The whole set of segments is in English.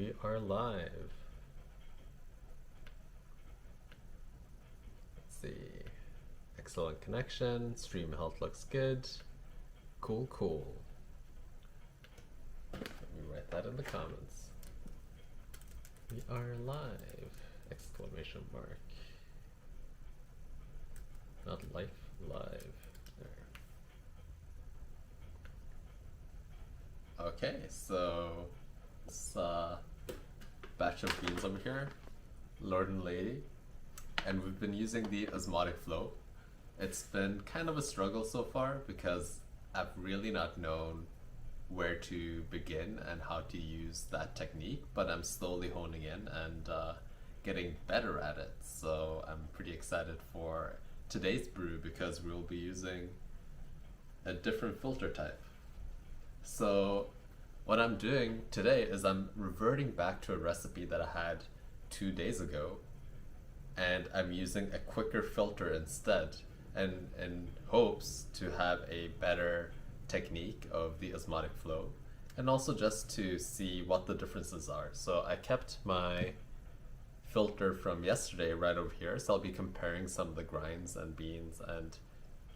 We are live. Let's see. Excellent connection. Stream health looks good. Cool, cool. Let me write that in the comments. We are live! Exclamation mark. Not life, live. There. Okay, so this batch of beans over here, Lord and Lady, and we've been using the Osmotic flow. It's been kind of a struggle so far because I've really not known where to begin and how to use that technique, but I'm slowly honing in and getting better at it. So I'm pretty excited for today's brew because we'll be using a different filter type. So what I'm doing today is I'm reverting back to a recipe that I had 2 days ago, and I'm using a quicker filter instead, and in hopes to have a better technique of the osmotic flow, and also just to see what the differences are. So I kept my filter from yesterday right over here, so I'll be comparing some of the grinds and beans and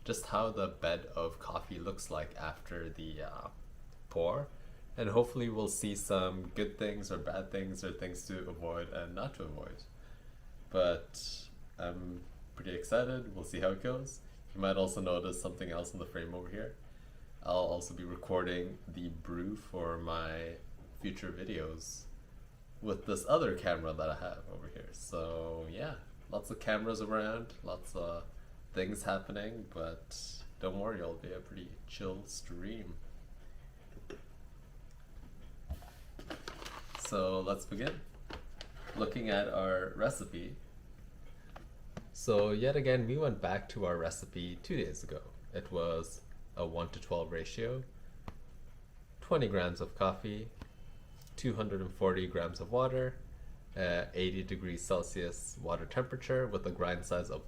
just how the bed of coffee looks like after the pour, and hopefully we'll see some good things or bad things or things to avoid and not to avoid. But I'm pretty excited. We'll see how it goes. You might also notice something else in the frame over here. I'll also be recording the brew for my future videos with this other camera that I have over here. So yeah, lots of cameras around, lots of things happening, but don't worry, it'll be a pretty chill stream. So let's begin. Looking at our recipe. So yet again, we went back to our recipe 2 days ago. It was a 1:12 ratio, 20 grams of coffee, 240 grams of water, 80 degrees Celsius water temperature with a grind size of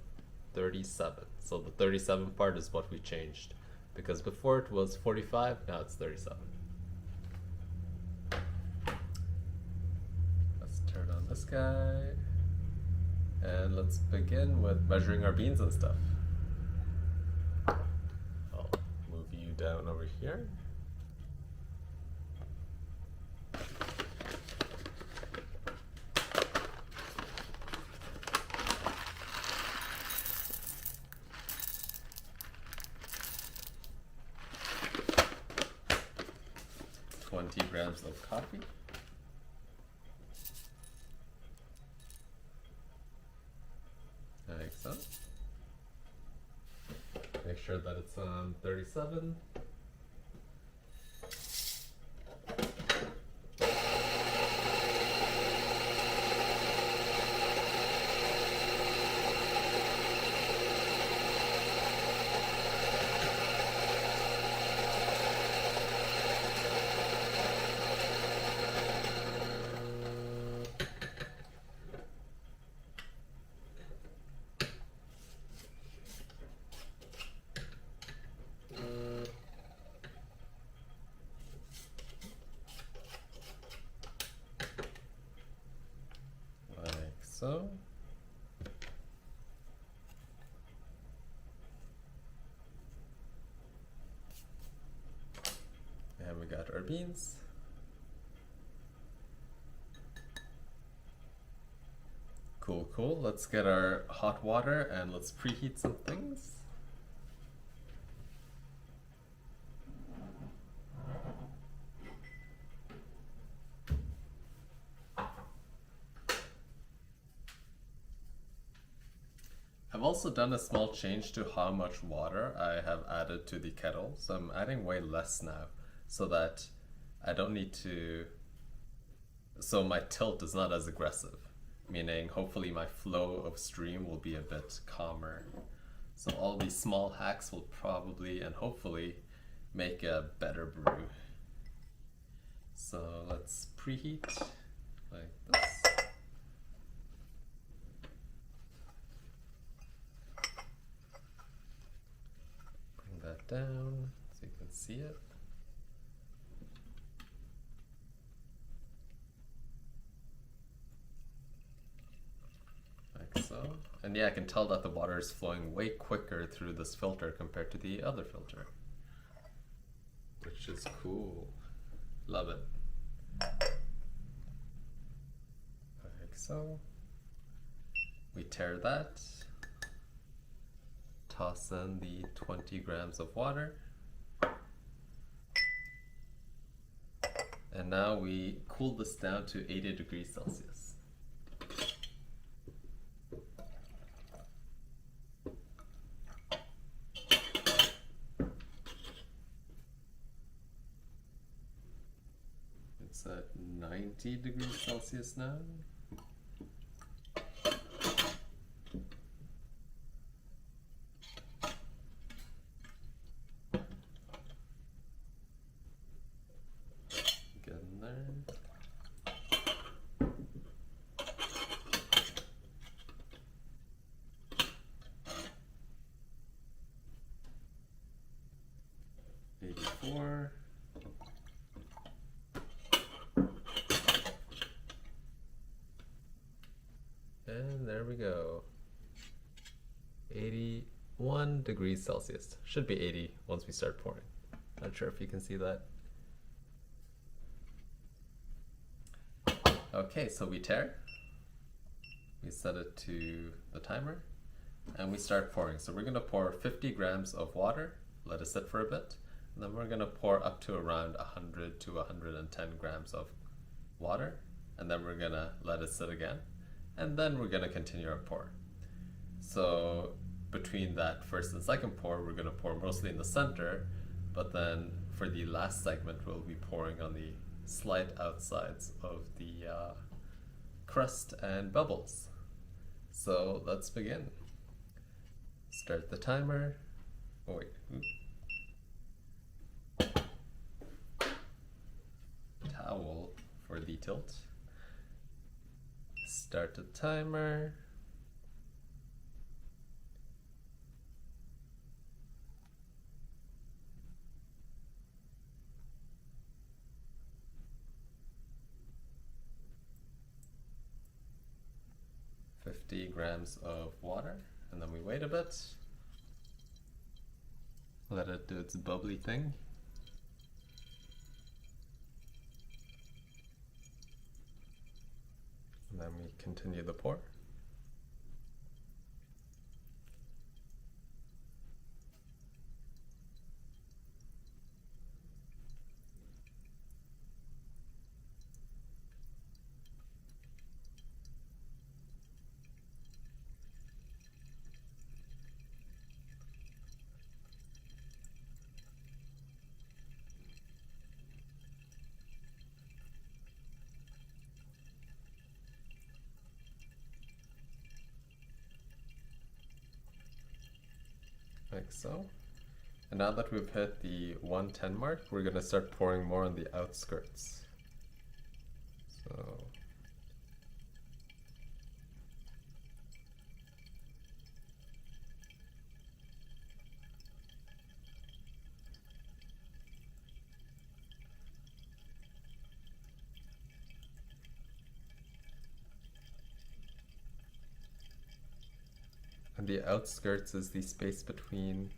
37. So the 37 part is what we changed, because before it was 45, now it's 37. Let's turn on this guy, and let's begin with measuring our beans and stuff. I'll move you down over here. Grams of coffee, like so. Make sure that it's on 37. So, and we got our beans. Cool, cool. Let's get our hot water and let's preheat some things. I've also done a small change to how much water I have added to the kettle. So I'm adding way less now so that I don't need to, so my tilt is not as aggressive, meaning hopefully my flow of stream will be a bit calmer. So all these small hacks will probably and hopefully make a better brew. So let's preheat like this. Down so you can see it. And yeah, I can tell that the water is flowing way quicker through this filter compared to the other filter, which is cool. Love it. Like so. We tare that, toss in the 20 grams of water, and now we cool this down to 80 degrees Celsius. It's at 90 degrees Celsius now. And there we go. 81 degrees Celsius. Should be 80 once we start pouring. Not sure if you can see that. Okay, so we tare. We set it to the timer and we start pouring. So we're gonna pour 50 grams of water, let it sit for a bit, and then we're gonna pour up to around 100 to 110 grams of water, and then we're gonna let it sit again, and then we're gonna continue our pour. So between that first and second pour, we're gonna pour mostly in the center, but then for the last segment, we'll be pouring on the slight outsides of the crust and bubbles. So let's begin. Start the timer. Oh wait. Towel for the tilt. Start the timer. Grams of water, and then we wait a bit, let it do its bubbly thing. And then we continue the pour. Like so. And now that we've hit the 110 mark, we're going to start pouring more on the outskirts. So and the outskirts is the space between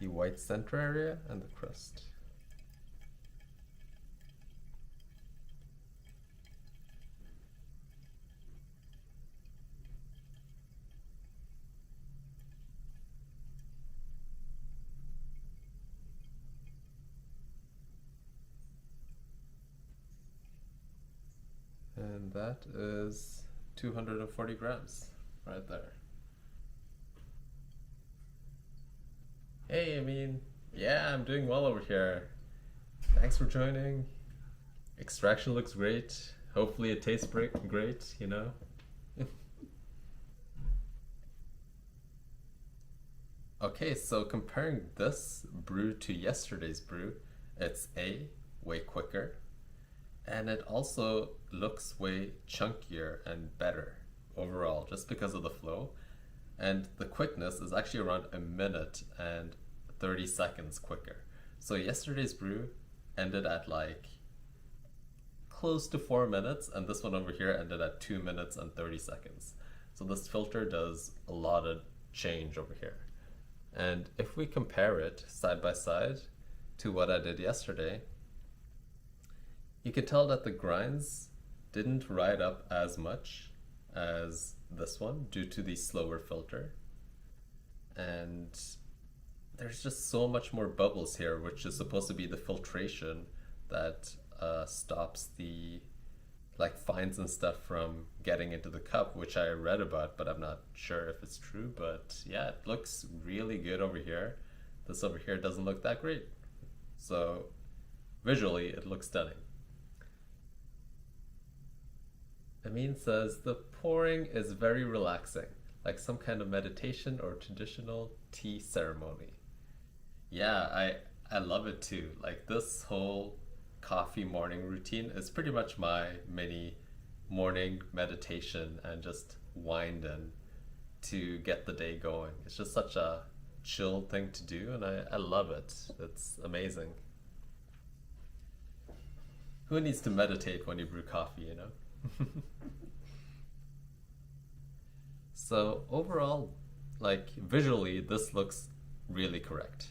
the white center area and the crust. And that is 240 grams right there. Hey, I mean, yeah, I'm doing well over here. Thanks for joining. Extraction looks great. Hopefully it tastes great, you know? Okay, so comparing this brew to yesterday's brew, it's way quicker, and it also looks way chunkier and better overall, just because of the flow. And the quickness is actually around a minute and 30 seconds quicker. So yesterday's brew ended at like close to 4 minutes, and this one over here ended at 2 minutes and 30 seconds. So this filter does a lot of change over here. And if we compare it side by side to what I did yesterday, you can tell that the grinds didn't ride up as much as this one due to the slower filter. And there's just so much more bubbles here, which is supposed to be the filtration that stops the fines and stuff from getting into the cup, which I read about, but I'm not sure if it's true. But yeah, it looks really good over here. This over here doesn't look that great. So visually, it looks stunning. Amin says the pouring is very relaxing, like some kind of meditation or traditional tea ceremony. Yeah, I love it too. Like this whole coffee morning routine is pretty much my mini morning meditation and just wind in to get the day going. It's just such a chill thing to do, and I love it. It's amazing. Who needs to meditate when you brew coffee, you know? So overall, like visually, this looks really correct.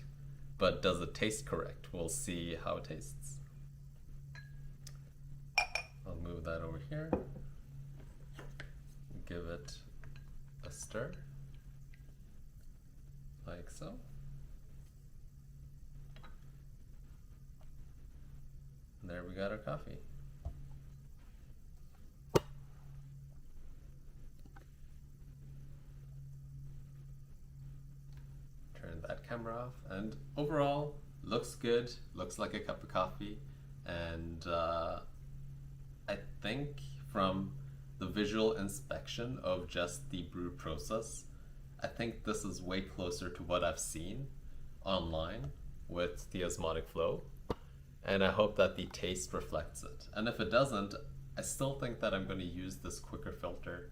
But does it taste correct? We'll see how it tastes. I'll move that over here. Give it a stir. Like so. And there we got our coffee. Turn that camera off, and overall looks good, looks like a cup of coffee. And I think from the visual inspection of just the brew process, I think this is way closer to what I've seen online with the osmotic flow, and I hope that the taste reflects it. And if it doesn't, I still think that I'm going to use this quicker filter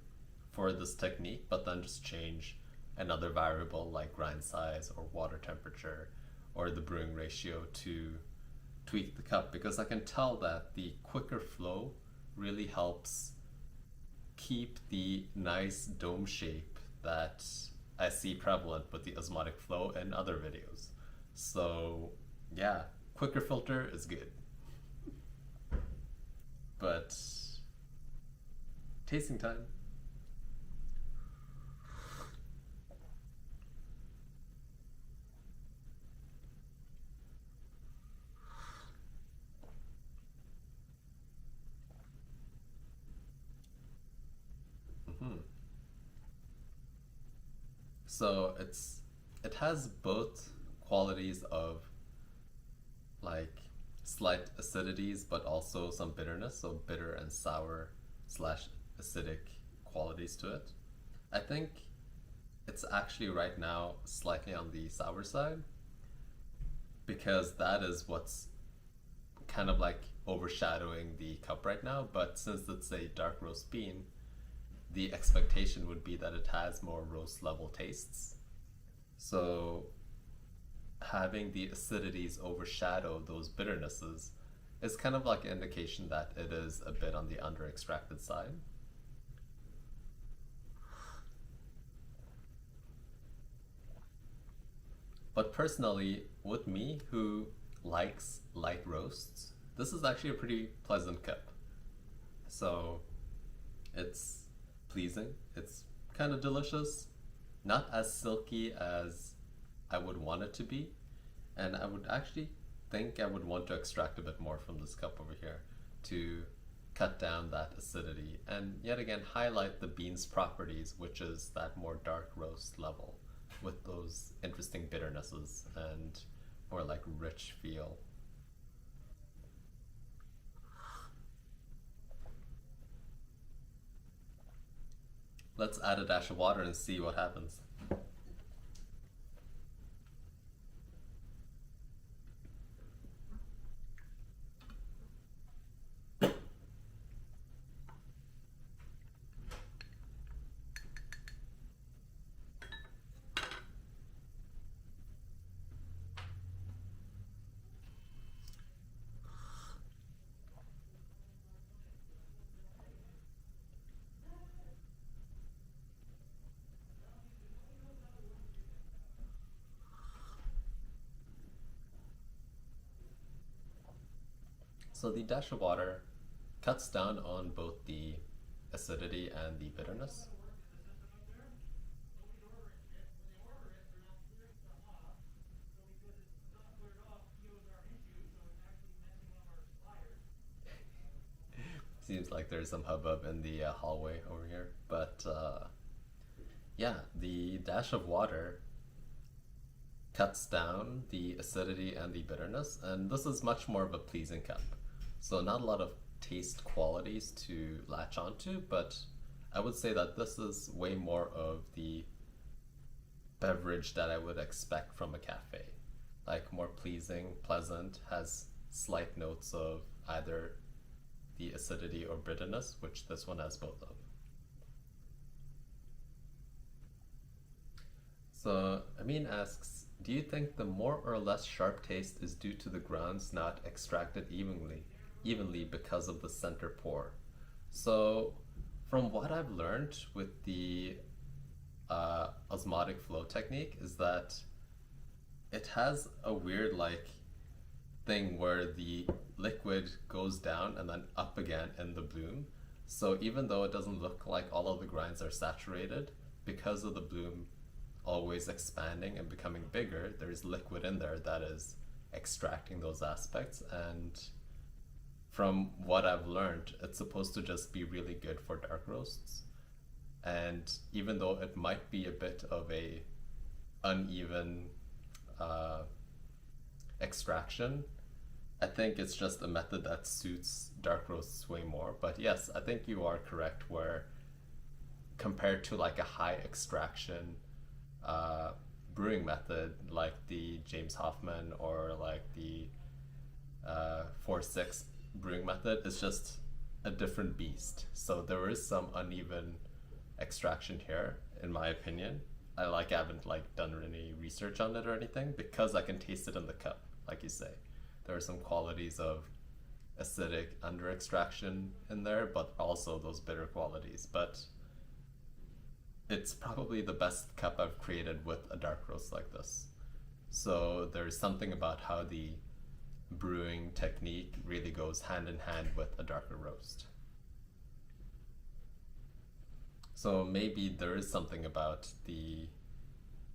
for this technique, but then just change another variable like grind size or water temperature or the brewing ratio to tweak the cup, because I can tell that the quicker flow really helps keep the nice dome shape that I see prevalent with the osmotic flow in other videos. So yeah, quicker filter is good. But tasting time. So it has both qualities of like slight acidities, but also some bitterness, so bitter and sour slash acidic qualities to it. I think it's actually right now slightly on the sour side, because that is what's kind of like overshadowing the cup right now. But since it's a dark roast bean, the expectation would be that it has more roast level tastes. So having the acidities overshadow those bitternesses is kind of like an indication that it is a bit on the under extracted side. But personally, with me who likes light roasts, this is actually a pretty pleasant cup. So it's pleasing, it's kind of delicious, not as silky as I would want it to be, and I would actually think I would want to extract a bit more from this cup over here to cut down that acidity and yet again highlight the bean's properties, which is that more dark roast level with those interesting bitternesses and more like rich feel. Let's add a dash of water and see what happens. So the dash of water cuts down on both the acidity and the bitterness. Seems like there's some hubbub in the hallway over here. But yeah, the dash of water cuts down the acidity and the bitterness, and this is much more of a pleasing cup. So not a lot of taste qualities to latch onto, but I would say that this is way more of the beverage that I would expect from a cafe. Like more pleasing, pleasant, has slight notes of either the acidity or bitterness, which this one has both of. So Amin asks, do you think the more or less sharp taste is due to the grounds not extracted evenly because of the center pour? So from what I've learned with the osmotic flow technique is that it has a weird like thing where the liquid goes down and then up again in the bloom. So even though it doesn't look like all of the grinds are saturated, because of the bloom always expanding and becoming bigger, there's liquid in there that is extracting those aspects. And from what I've learned, it's supposed to just be really good for dark roasts. And even though it might be a bit of a uneven extraction, I think it's just a method that suits dark roasts way more. But yes, I think you are correct where compared to like a high extraction brewing method like the James Hoffman or like the 4-6 brewing method, it's just a different beast. So there is some uneven extraction here, in my opinion. I haven't done any research on it or anything because I can taste it in the cup, like you say. There are some qualities of acidic under extraction in there, but also those bitter qualities. But it's probably the best cup I've created with a dark roast like this. So there's something about how the brewing technique really goes hand in hand with a darker roast. So maybe there is something about the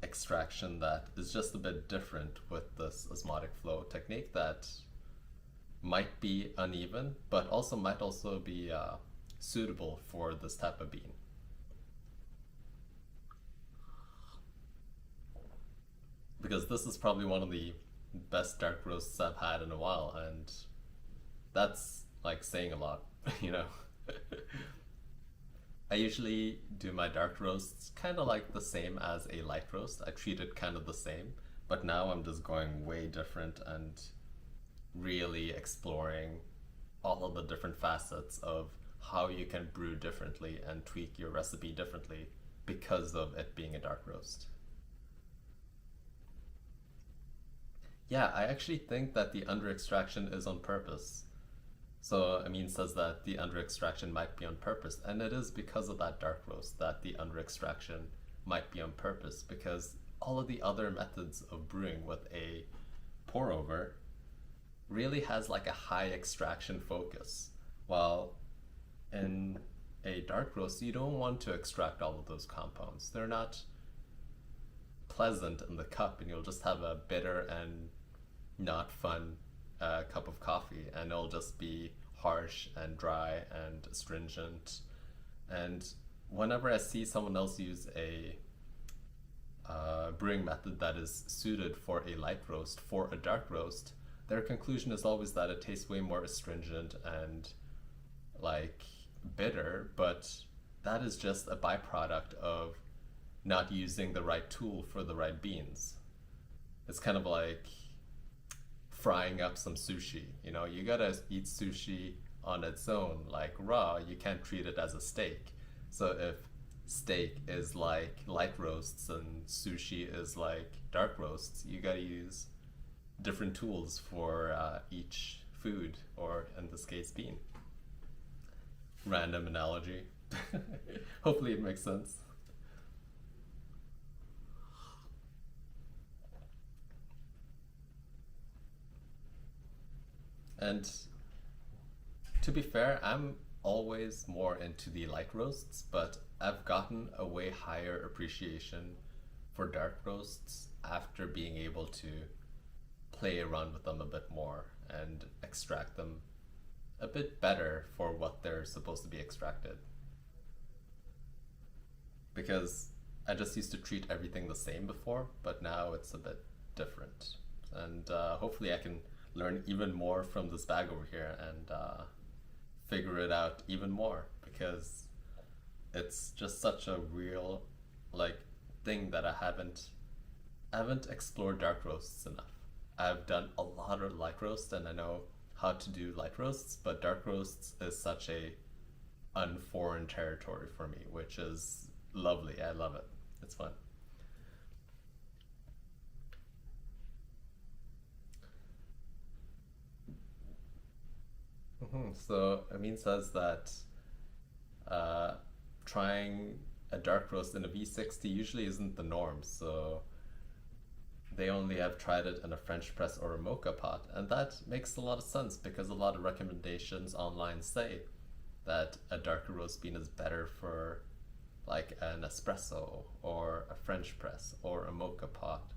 extraction that is just a bit different with this osmotic flow technique that might be uneven, but might also be suitable for this type of bean. Because this is probably one of the best dark roasts I've had in a while, and that's like saying a lot, you know. I usually do my dark roasts kind of like the same as a light roast. I treat it kind of the same, but now I'm just going way different and really exploring all of the different facets of how you can brew differently and tweak your recipe differently because of it being a dark roast. Yeah, I actually think that the under extraction is on purpose. So Amin says that the under extraction might be on purpose, and it is because of that dark roast that the under extraction might be on purpose, because all of the other methods of brewing with a pour over really has like a high extraction focus, while in a dark roast you don't want to extract all of those compounds. They're not pleasant in the cup, and you'll just have a bitter and not fun cup of coffee, and it'll just be harsh and dry and astringent. And whenever I see someone else use a brewing method that is suited for a light roast, for a dark roast, their conclusion is always that it tastes way more astringent and like bitter, but that is just a byproduct of not using the right tool for the right beans. It's kind of like frying up some sushi. You know, you gotta eat sushi on its own, like raw. You can't treat it as a steak. So if steak is like light roasts and sushi is like dark roasts, you gotta use different tools for each food, or in this case, bean. Random analogy. Hopefully it makes sense. And To be fair, I'm always more into the light roasts, but I've gotten a way higher appreciation for dark roasts after being able to play around with them a bit more and extract them a bit better for what they're supposed to be extracted. Because I just used to treat everything the same before, but now it's a bit different. And hopefully I can learn even more from this bag over here and figure it out even more, because it's just such a real like thing that I haven't explored dark roasts enough. I've done a lot of light roasts and I know how to do light roasts, but dark roasts is such a unforeign territory for me, which is lovely. I love it. It's fun. So Amin says that uh, trying a dark roast in a V60 usually isn't the norm. So they only have tried it in a French press or a mocha pot. And that makes a lot of sense because a lot of recommendations online say that a darker roast bean is better for like an espresso or a French press or a mocha pot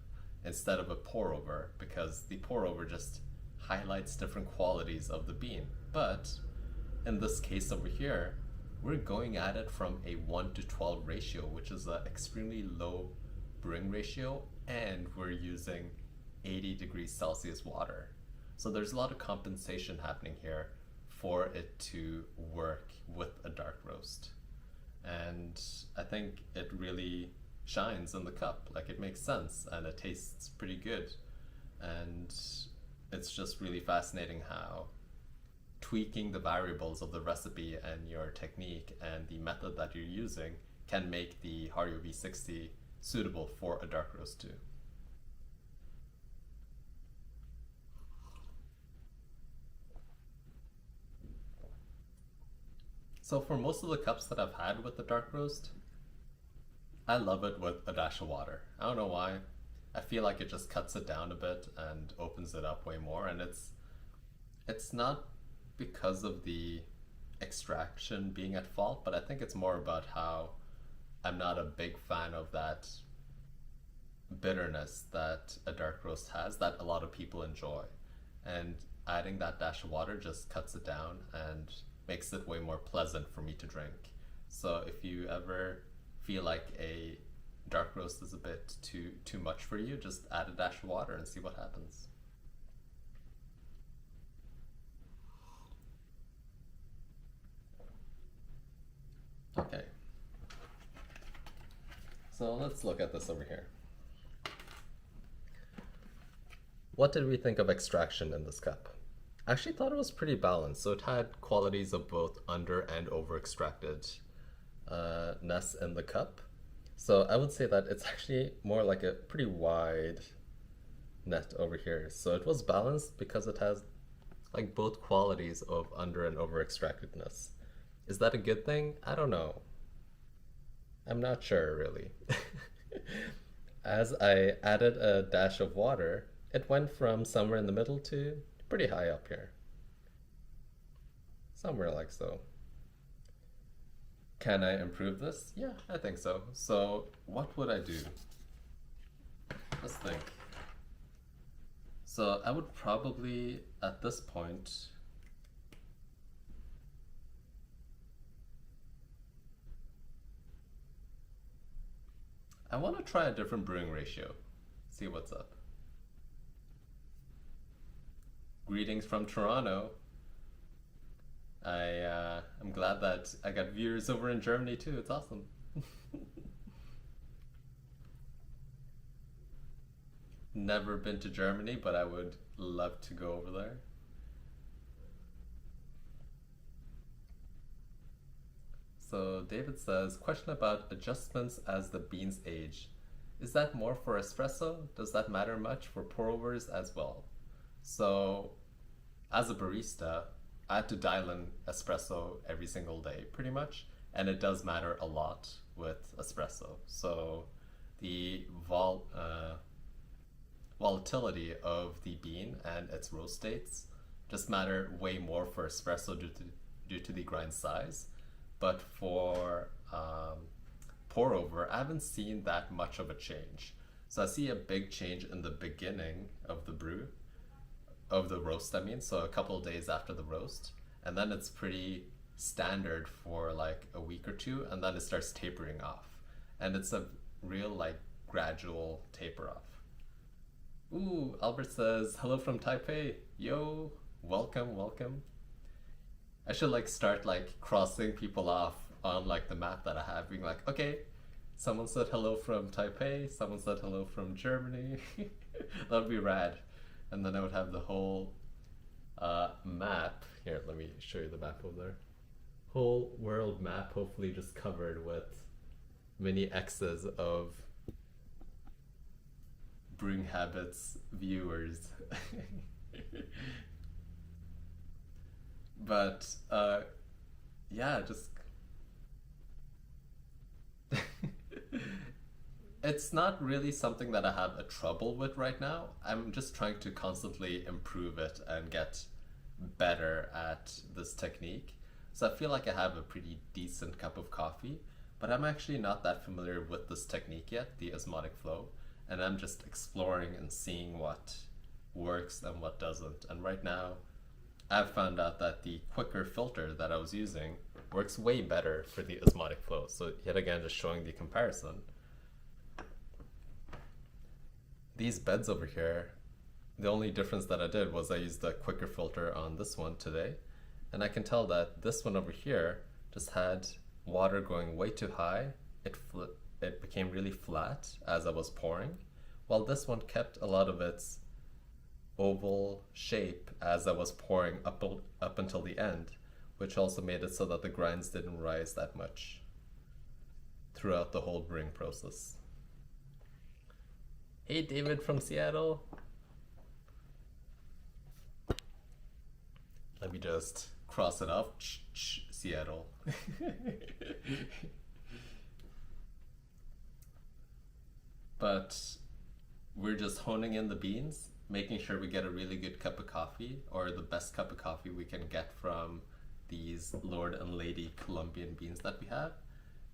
instead of a pour over, because the pour over just highlights different qualities of the bean. But in this case over here, we're going at it from a 1 to 12 ratio, which is an extremely low brewing ratio, and we're using 80 degrees Celsius water. So there's a lot of compensation happening here for it to work with a dark roast. And I think it really shines in the cup. Like, it makes sense and it tastes pretty good. And it's just really fascinating how tweaking the variables of the recipe and your technique and the method that you're using can make the Hario V60 suitable for a dark roast too. So for most of the cups that I've had with the dark roast, I love it with a dash of water. I don't know why. I feel like it just cuts it down a bit and opens it up way more, and it's not because of the extraction being at fault, but I think it's more about how I'm not a big fan of that bitterness that a dark roast has that a lot of people enjoy. And adding that dash of water just cuts it down and makes it way more pleasant for me to drink. So if you ever feel like a dark roast is a bit too much for you, just add a dash of water and see what happens. Okay. So let's look at this over here. What did we think of extraction in this cup? I actually thought it was pretty balanced. So it had qualities of both under and over extracted ness in the cup. So I would say that it's actually more like a pretty wide net over here. So it was balanced because it has like both qualities of under and over extractedness. Is that a good thing? I don't know. I'm not sure really. As I added a dash of water, it went from somewhere in the middle to pretty high up here. Somewhere like so. Can I improve this? Yeah, I think so. So what would I do? Let's think. So I would probably, at this point, I want to try a different brewing ratio. See what's up. Greetings from Toronto. I'm glad that I got viewers over in Germany too. It's awesome. Never been to Germany, but I would love to go over there. So David says, question about adjustments as the beans age. Is that more for espresso? Does that matter much for pour overs as well? So as a barista, I had to dial in espresso every single day pretty much, and it does matter a lot with espresso. So the volatility of the bean and its roast states just matter way more for espresso due to the grind size. But for pour over, I haven't seen that much of a change. So I see a big change in the beginning of the brew, of the roast, I mean, so a couple of days after the roast. And then it's pretty standard for like a week or two, and then it starts tapering off. And it's a real like gradual taper off. Ooh, Albert says, hello from Taipei. Yo, welcome, welcome. I should like start like crossing people off on like the map that I have, being like, okay, someone said hello from Taipei, someone said hello from Germany. That would be rad. And then I would have the whole map. Here, let me show you the map over there. Whole world map, hopefully just covered with many X's of Brewing Habits viewers. But yeah, just it's not really something that I have a trouble with right now. I'm just trying to constantly improve it and get better at this technique. So I feel like I have a pretty decent cup of coffee, but I'm actually not that familiar with this technique yet, the osmotic flow, and I'm just exploring and seeing what works and what doesn't. And right now, I've found out that the quicker filter that I was using works way better for the osmotic flow. So yet again, just showing the comparison. These beds over here, the only difference that I did was I used a quicker filter on this one today. And I can tell that this one over here just had water going way too high. It became really flat as I was pouring, while this one kept a lot of its oval shape as I was pouring up until the end, which also made it so that the grinds didn't rise that much throughout the whole brewing process. Hey David from Seattle. Let me just cross it off. Seattle. But we're just honing in the beans, making sure we get a really good cup of coffee, or the best cup of coffee we can get from these Lord and Lady Colombian beans that we have.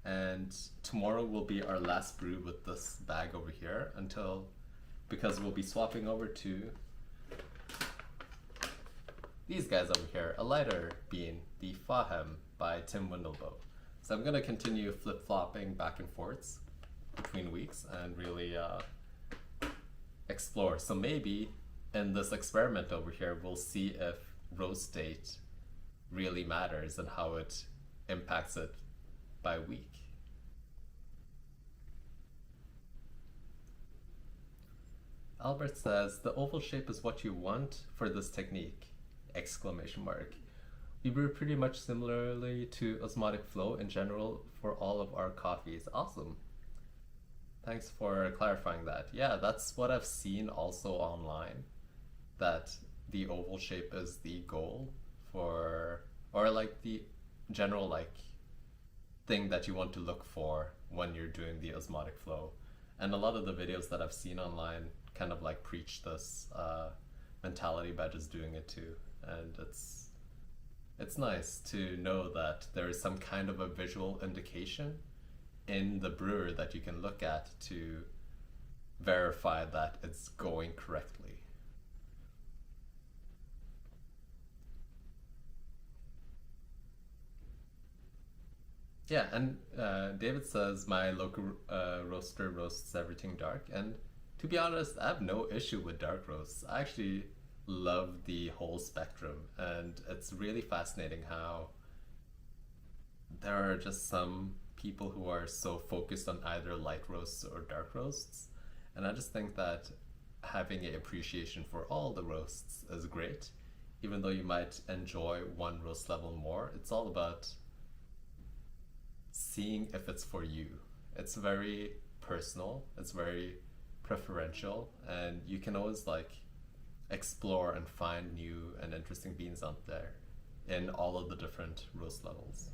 And tomorrow will be our last brew with this bag over here because we'll be swapping over to these guys over here, a lighter bean, the Fahem by Tim Wendelboe. So I'm gonna continue flip-flopping back and forths between weeks and really explore. So maybe in this experiment over here, we'll see if roast date really matters and how it impacts it by week. Albert says, the oval shape is what you want for this technique! Exclamation mark. We brew pretty much similarly to osmotic flow in general for all of our coffees. Awesome. Thanks for clarifying that. Yeah, that's what I've seen also online, that the oval shape is the goal for, or like the general like thing that you want to look for when you're doing the osmotic flow. And a lot of the videos that I've seen online kind of like preach this mentality by just doing it too. And it's nice to know that there is some kind of a visual indication in the brewer that you can look at to verify that it's going correctly. Yeah, and David says my local roaster roasts everything dark, and to be honest, I have no issue with dark roasts. I actually love the whole spectrum, and it's really fascinating how there are just some people who are so focused on either light roasts or dark roasts, and I just think that having an appreciation for all the roasts is great. Even though you might enjoy one roast level more, it's all about seeing if it's for you. It's very personal, it's very preferential, and you can always like explore and find new and interesting beans out there in all of the different roast levels.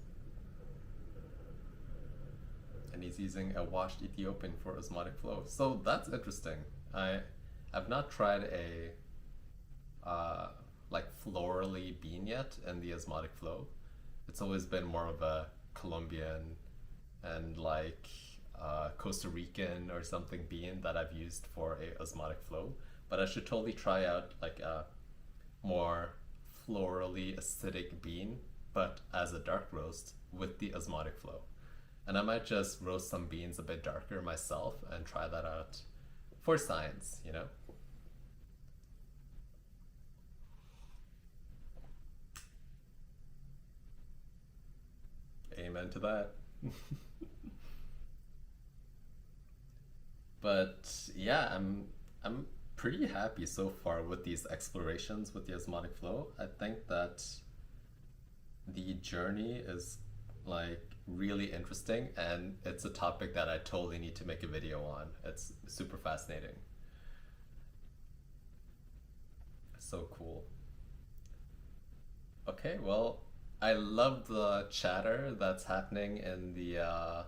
And he's using a washed Ethiopian for osmotic flow. So that's interesting. I've not tried a like florally bean yet in the osmotic flow, It's always been more of a Colombian and like Costa Rican or something bean that I've used for a osmotic flow. But I should totally try out like a more florally acidic bean, but as a dark roast with the osmotic flow. And I might just roast some beans a bit darker myself and try that out for science, you know? Amen to that. But yeah, I'm pretty happy so far with these explorations with the osmotic flow. I think that the journey is like really interesting, and it's a topic that I totally need to make a video on. It's super fascinating. So cool. Okay, well, I love the chatter that's happening in the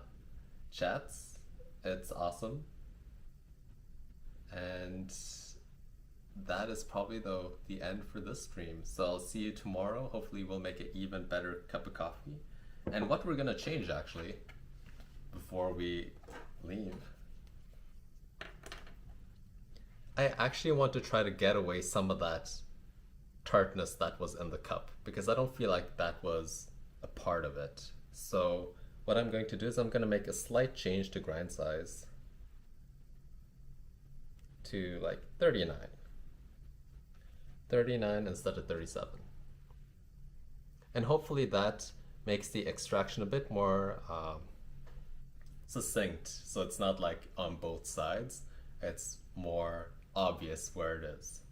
chats. It's awesome. And that is probably the end for this stream. So I'll see you tomorrow. Hopefully we'll make an even better cup of coffee. And what we're gonna change actually before we leave, I actually want to try to get away some of that tartness that was in the cup, because I don't feel like that was a part of it. So what I'm going to do is I'm going to make a slight change to grind size to like 39. 39 instead of 37. And hopefully that makes the extraction a bit more succinct, so it's not like on both sides. It's more obvious where it is.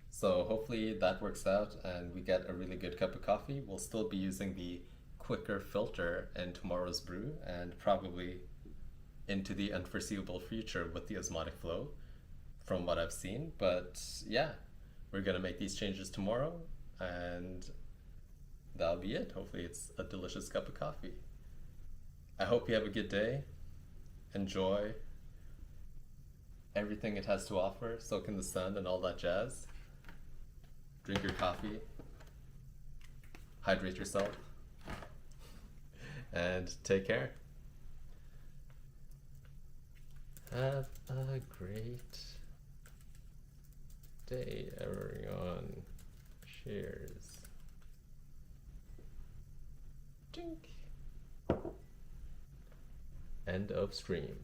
So hopefully that works out and we get a really good cup of coffee. We'll still be using the quicker filter in tomorrow's brew and probably into the unforeseeable future with the osmotic flow from what I've seen. But yeah, we're gonna make these changes tomorrow and that'll be it. Hopefully it's a delicious cup of coffee. I hope you have a good day. Enjoy everything it has to offer, soak in the sun and all that jazz. Drink your coffee, hydrate yourself, and take care. Have a great day, everyone. Cheers. Tink. End of stream.